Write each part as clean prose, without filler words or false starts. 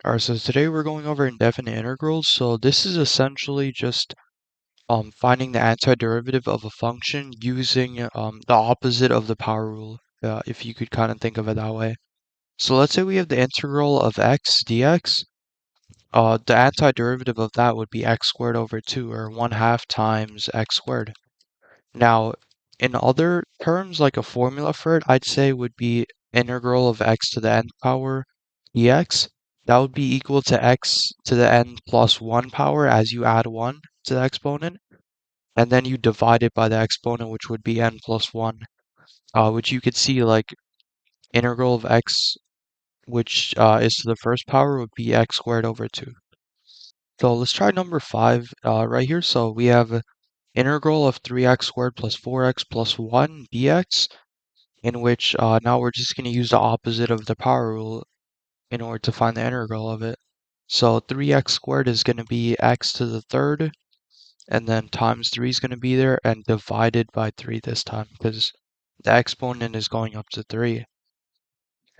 Alright, so today we're going over indefinite integrals. So this is essentially just finding the antiderivative of a function using the opposite of the power rule, if you could kind of think of it that way. So let's say we have the integral of x dx. The antiderivative of that would be x squared over 2, or 1/2 times x squared. Now, in other terms, like a formula for it, I'd say would be integral of x to the n power dx. That would be equal to x to the n plus 1 power as you add 1 to the exponent, and then you divide it by the exponent, which would be n plus 1, which you could see like integral of x, which is to the first power, would be x squared over 2. So let's try number 5 right here. So we have integral of 3x squared plus 4x plus 1 dx, in which now we're just going to use the opposite of the power rule in order to find the integral of it. So 3x squared is going to be x to the third, and then times 3 is going to be there, and divided by 3 this time, because the exponent is going up to 3.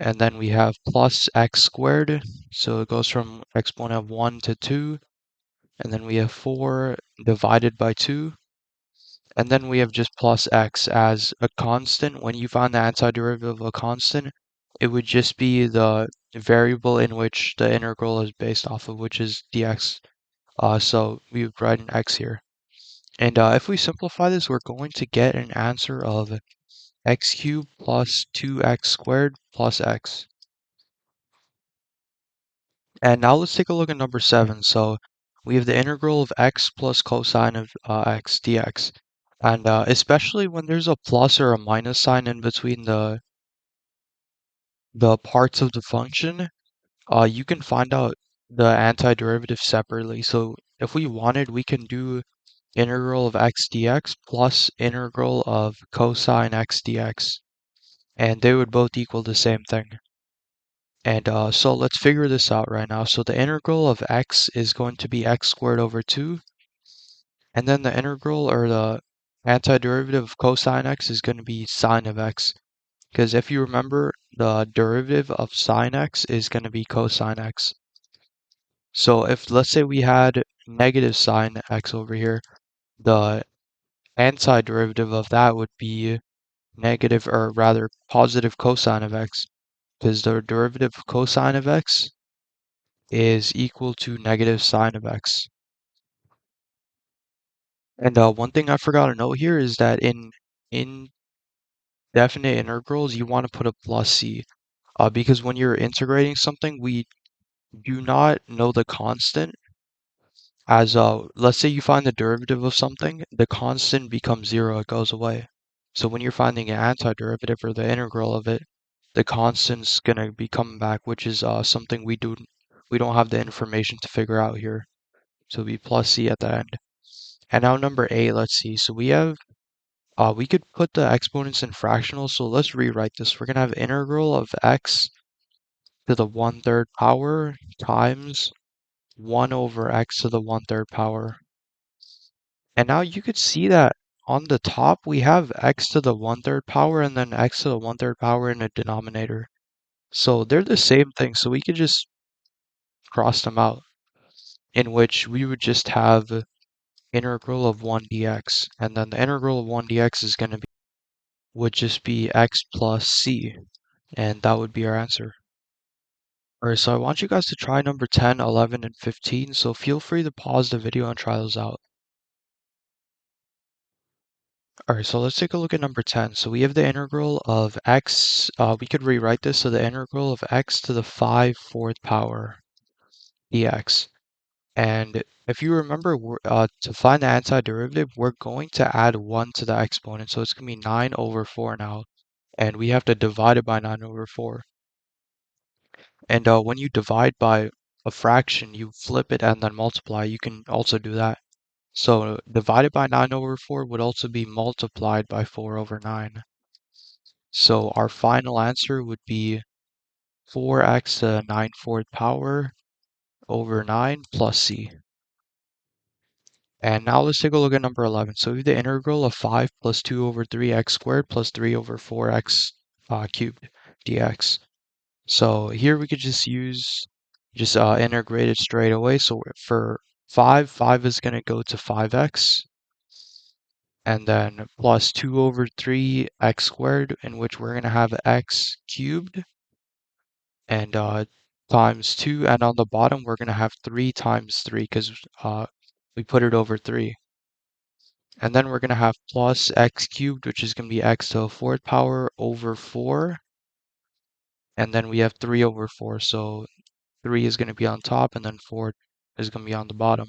And then we have plus x squared, so it goes from exponent of 1 to 2, and then we have 4 divided by 2, and then we have just plus x as a constant. When you find the antiderivative of a constant, it would just be the variable in which the integral is based off of, which is dx. So we would write an x here. And if we simplify this, we're going to get an answer of x cubed plus 2x squared plus x. And now let's take a look at number 7. So we have the integral of x plus cosine of x dx. And especially when there's a plus or a minus sign in between the parts of the function, you can find out the antiderivative separately. So if we wanted, we can do integral of x dx plus integral of cosine x dx, and they would both equal the same thing. And so let's figure this out right now. So the integral of x is going to be x squared over 2, and then the integral, or the antiderivative of cosine x, is going to be sine of x. Because if you remember, the derivative of sine x is going to be cosine x. So if, let's say we had negative sine x over here, the antiderivative of that would be negative, or rather positive cosine of x, because the derivative of cosine of x is equal to negative sine of x. And one thing I forgot to note here is that in indefinite integrals, you want to put a plus c, because when you're integrating something, we do not know the constant. As let's say you find the derivative of something, the constant becomes 0, it goes away. So when you're finding an antiderivative, or the integral of it, the constant's gonna be coming back, which is something we don't have the information to figure out here. So it'll be plus c at the end. And now number 8, let's see. So we have we could put the exponents in fractionals. So let's rewrite this. We're gonna have integral of x to the 1/3 power times 1 over x to the 1/3 power. And now you could see that on the top we have x to the 1/3 power, and then x to the 1/3 power in a denominator. So they're the same thing, so we could just cross them out, in which we would just have integral of 1 dx, and then the integral of 1 dx is going to be, would just be x plus c, and that would be our answer. Alright, so I want you guys to try number 10, 11, and 15, so feel free to pause the video and try those out. Alright, so let's take a look at number 10. So we have the integral of x, we could rewrite this, so the integral of x to the 5/4 power dx. And if you remember, to find the antiderivative, we're going to add 1 to the exponent, so it's going to be 9 over 4 now, and we have to divide it by 9 over 4. And when you divide by a fraction, you flip it and then multiply. You can also do that. So divided by 9 over 4 would also be multiplied by 4 over 9. So our final answer would be 4x to the 9/4 power over 9 plus c. And now let's take a look at number 11. So we have the integral of 5 plus 2 over 3x squared plus 3 over 4x cubed dx. So here we could just use just integrate it straight away. So for 5 is going to go to 5x, and then plus 2 over 3 x squared, in which we're going to have x cubed, and times 2, and on the bottom we're going to have 3 times 3 because we put it over 3. And then we're going to have plus x cubed, which is going to be x to the fourth power over 4, and then we have 3 over 4, so 3 is going to be on top, and then 4 is going to be on the bottom.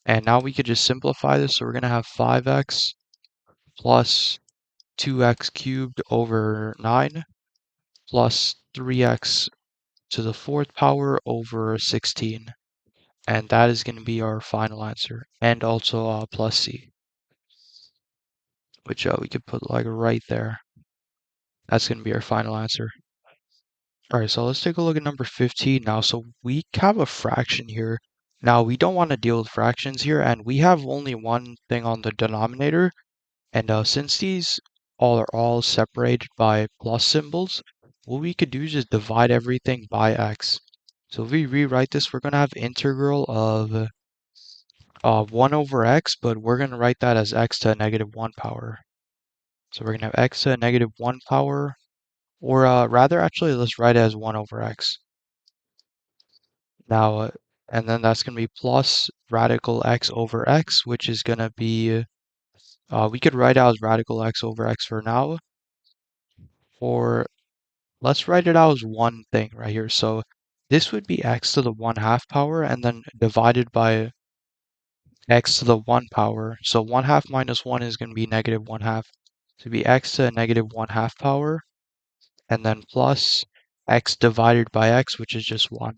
And now we could just simplify this, so we're going to have 5x plus 2x cubed over 9 plus 3x to the fourth power over 16. And that is going to be our final answer. And also plus c, which we could put like right there. That's going to be our final answer. All right, so let's take a look at number 15 now. So we have a fraction here. Now we don't want to deal with fractions here, and we have only one thing on the denominator. And since these are all separated by plus symbols, what we could do is just divide everything by x. So if we rewrite this, we're going to have integral of 1 over x, but we're going to write that as x to the negative 1 power. So we're going to have x to the negative 1 power, or rather, actually, let's write it as 1 over x. Now, and then that's going to be plus radical x over x, which is going to be, we could write out as radical x over x for now, or let's write it out as one thing right here. So this would be x to the 1/2 power, and then divided by x to the 1 power. So 1/2 minus 1 is going to be negative 1/2. So it'd be x to the negative 1/2 power, and then plus x divided by x, which is just 1.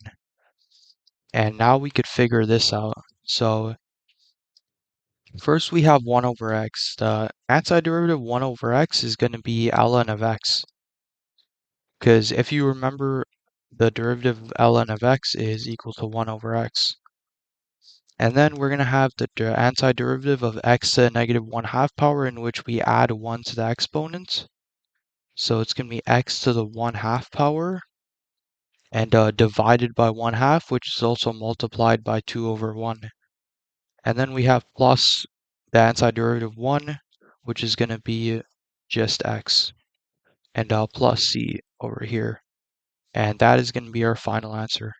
And now we could figure this out. So first we have 1 over x. The antiderivative 1 over x is going to be ln of x. Because if you remember, the derivative of ln of x is equal to 1 over x. And then we're going to have the antiderivative of x to the negative 1/2 power, in which we add 1 to the exponent. So it's going to be x to the 1/2 power, and divided by 1/2, which is also multiplied by 2 over 1. And then we have plus the antiderivative 1, which is going to be just x, and plus c over here. And that is going to be our final answer.